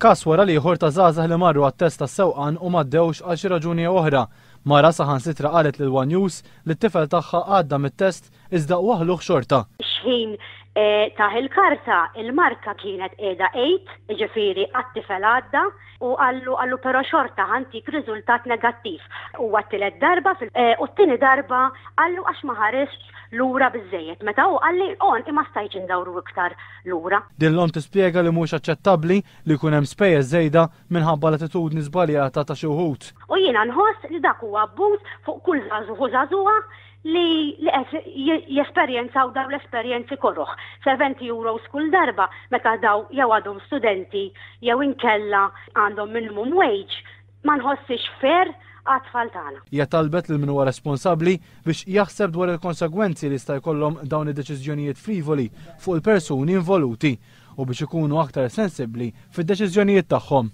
Każ wara ieħor ta' żgħażagħ li marru għat-test tas-sewqan u m'għaddewx għal xi raġuni oħra. Mara saħansitra qalet lil One News li t-tifel tagħha għadda mit-test iżda waħluh xorta. X'ħin taħ il-karta il-marka kienet qiegħda 8, ġifieri għat-tifel għadda u għallu però xorta ħantik riżultat negattiv. Huwa t-tielet darba u t-tieni darba għallu għax ma ħaresx lura biżejjed. Meta hu qalli ma stajtx indawru iktar lura. Din l-om tispjega li mhux aċċettabbli li jkun hemm spejjeż żejda minħabba l-attitudni żbaljata ta' xi wħud. U jiena nħoss li dak huwa abbuż fuq kull żagħżugħ u żagħżugħa li jesperjenzaw daw l-esperjenzi korroħ. €70 kull darba meta daw jew għadhom studenti jew inkella għandhom minimum wage ma nħossix fair għat-tfal tagħna. Hija talbet lil min huwa responsabbli biex jaħseb dwar il-konsegwenzi li sta jkollhom dawn id-deċiżjonijiet frivoli fuq il-persuni involuti u biex ikunu aktar sensibbli fid-deċiżjonijiet tagħhom.